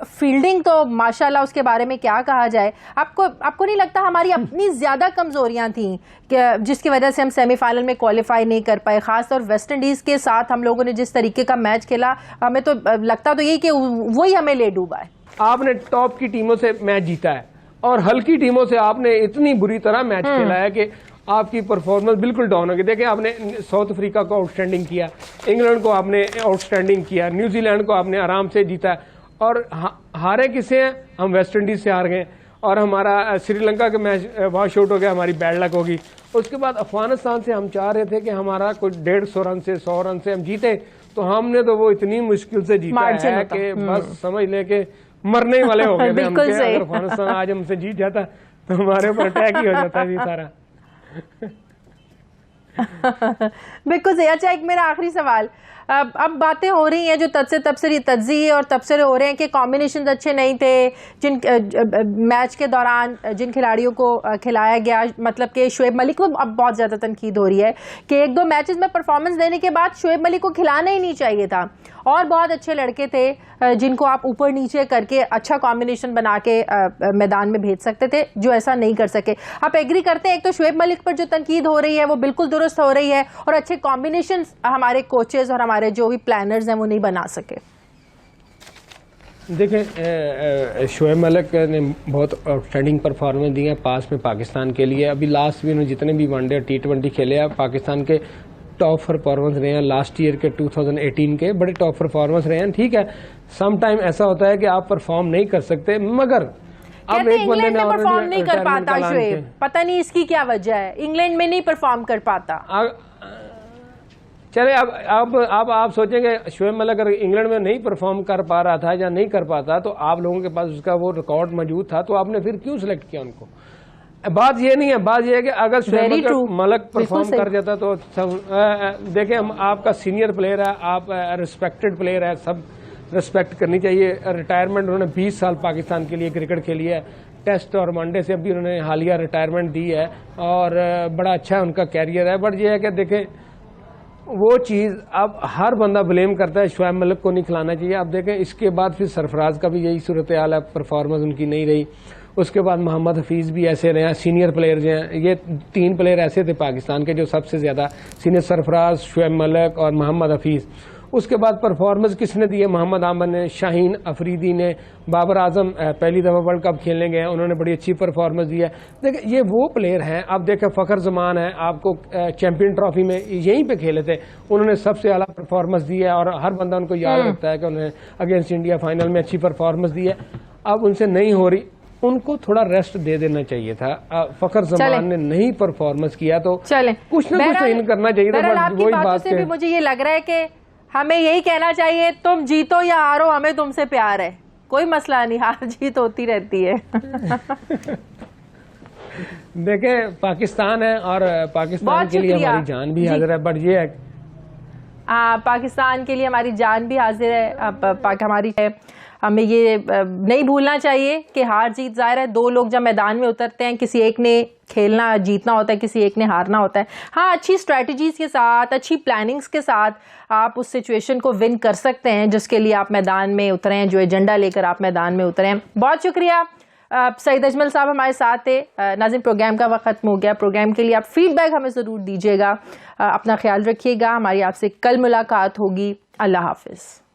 फील्डिंग तो माशाल्लाह, उसके बारे में क्या कहा जाए। आपको नहीं लगता हमारी अपनी ज्यादा कमजोरियां थी जिसकी वजह से हम सेमीफाइनल में क्वालिफाई नहीं कर पाए? खासतौर वेस्ट इंडीज के साथ हम लोगों ने जिस तरीके का मैच खेला, हमें तो लगता तो यही कि वही हमें ले डूबा है। आपने टॉप की टीमों से मैच जीता है और हल्की टीमों से आपने इतनी बुरी तरह मैच खेला है कि आपकी परफॉर्मेंस बिल्कुल डाउन हो गई। देखिए आपने साउथ अफ्रीका को आउटस्टैंडिंग किया, इंग्लैंड को आपने आउटस्टैंडिंग किया, न्यूजीलैंड को आपने आराम से जीता, और हारे किसे हैं? हम वेस्ट इंडीज से हार गए, और हमारा श्रीलंका के मैच वॉश आउट हो गया, हमारी बैड लक होगी। उसके बाद अफगानिस्तान से हम चाह रहे थे कि हमारा कोई 150 रन से 100 रन से हम जीते, तो हमने तो वो इतनी मुश्किल से जीता है कि बस समझ ले के मरने वाले हो गए थे हम। अगर अफगानिस्तान आज हमसे जीत जाता तो हमारे ऊपर अटैक ही हो जाता है सारा। बिल्कुल सही। अच्छा, एक मेरा आखिरी सवाल, अब बातें हो रही हैं जो तज्जिए और तबसरे हो रहे हैं कि कॉम्बिनेशन अच्छे नहीं थे, जिन मैच के दौरान जिन खिलाड़ियों को खिलाया गया, मतलब कि शुएब मलिक को अब बहुत ज़्यादा तनकीद हो रही है कि एक दो मैचेस में परफॉर्मेंस देने के बाद शुएब मलिक को खिलाना ही नहीं चाहिए था, और बहुत अच्छे लड़के थे जिनको आप ऊपर नीचे करके अच्छा कॉम्बिनेशन बना के मैदान में भेज सकते थे, जो ऐसा नहीं कर सके। आप एग्री करते हैं एक तो शुएब मलिक पर जो तनकीद हो रही है वो बिल्कुल दुरुस्त हो रही है, और अच्छे कॉम्बिनेशन हमारे कोचेज और हमारे जो भी प्लानर्स हैं वो नहीं बना सके? देखें शुएब मलिक ने बहुत आउटस्टैंडिंग परफॉर्मेंस दी है पास में पाकिस्तान के लिए। अभी लास्ट भी उन्होंने जितने भी वनडे और T20 खेले हैं, पाकिस्तान के टॉप परफॉर्मेंस रहे हैं। लास्ट ईयर के 2018 के बड़े टॉप परफॉर्मेंस रहे हैं। ठीक है, सम टाइम ऐसा होता है कि आप परफॉर्म नहीं कर सकते, मगर अब एक बंदे ने परफॉर्म नहीं कर पाता शुएब, पता नहीं इसकी क्या वजह है, इंग्लैंड में नहीं परफॉर्म कर पाता। चले अब आप सोचेंगे शुएब मलिक अगर इंग्लैंड में नहीं परफॉर्म कर पा रहा था या नहीं कर पाता, तो आप लोगों के पास उसका वो रिकॉर्ड मौजूद था, तो आपने फिर क्यों सिलेक्ट किया उनको? बात ये नहीं है, बात ये है कि अगर शुएब मलिक परफॉर्म कर जाता तो देखिए हम आपका सीनियर प्लेयर है, आप रिस्पेक्टेड प्लेयर है, सब रिस्पेक्ट करनी चाहिए। रिटायरमेंट उन्होंने 20 साल पाकिस्तान के लिए क्रिकेट खेली है, टेस्ट और वनडे से अभी उन्होंने हालिया रिटायरमेंट दी है, और बड़ा अच्छा उनका कैरियर है। बट ये है कि देखें वो चीज़ अब हर बंदा ब्लेम करता है शुएब मलिक को नहीं खिलाना चाहिए। अब देखें इसके बाद फिर सरफराज का भी यही सूरत हाल है, परफॉर्मेंस उनकी नहीं रही। उसके बाद मोहम्मद हफीज़ भी ऐसे रहे हैं, सीनियर प्लेयर जो हैं, ये 3 प्लेयर ऐसे थे पाकिस्तान के जो सबसे ज़्यादा सीनियर, सरफराज, शुएब मलिक और मोहम्मद हफीज़। उसके बाद परफॉर्मेंस किसने दी है? मोहम्मद आमर ने, शाहीन अफरीदी ने, बाबर आजम पहली दफ़ा वर्ल्ड कप खेलने गए हैं, उन्होंने बड़ी अच्छी परफॉर्मेंस दी है। देखिए ये वो प्लेयर हैं। अब देखें फ़खर जमान है, आपको चैंपियन ट्रॉफी में यहीं पे खेले थे, उन्होंने सबसे आला परफॉर्मेंस दी है, और हर बंदा उनको याद रखता है कि उन्होंने अगेंस्ट इंडिया फाइनल में अच्छी परफॉर्मेंस दी है। अब उनसे नहीं हो रही, उनको थोड़ा रेस्ट दे देना चाहिए था। फ़खर जमान ने नहीं परफॉर्मेंस किया तो कुछ ना कुछ इन करना चाहिए था। बट वही बात है, मुझे ये लग रहा है कि हमें यही कहना चाहिए, तुम जीतो या हारो हमें तुमसे प्यार है, कोई मसला नहीं, हार जीत होती रहती है। देखें पाकिस्तान है और पाकिस्तान के लिए हमारी जान भी हाजिर है। बट ये है पाकिस्तान के लिए हमारी जान भी हाजिर है, हमारी है। हमें ये नहीं भूलना चाहिए कि हार जीत जाहिर है, 2 लोग जब मैदान में उतरते हैं, किसी एक ने खेलना जीतना होता है, किसी एक ने हारना होता है। हाँ, अच्छी स्ट्रैटेजीज के साथ, अच्छी प्लानिंग्स के साथ आप उस सिचुएशन को विन कर सकते हैं जिसके लिए आप मैदान में उतरे हैं, जो एजेंडा लेकर आप मैदान में उतरे हैं। बहुत शुक्रिया सईद अजमल साहब हमारे साथ थे। नाज़रीन, प्रोग्राम का वक्त खत्म हो गया। प्रोग्राम के लिए आप फीडबैक हमें ज़रूर दीजिएगा। अपना ख्याल रखिएगा। हमारी आपसे कल मुलाकात होगी। अल्लाह हाफिज़।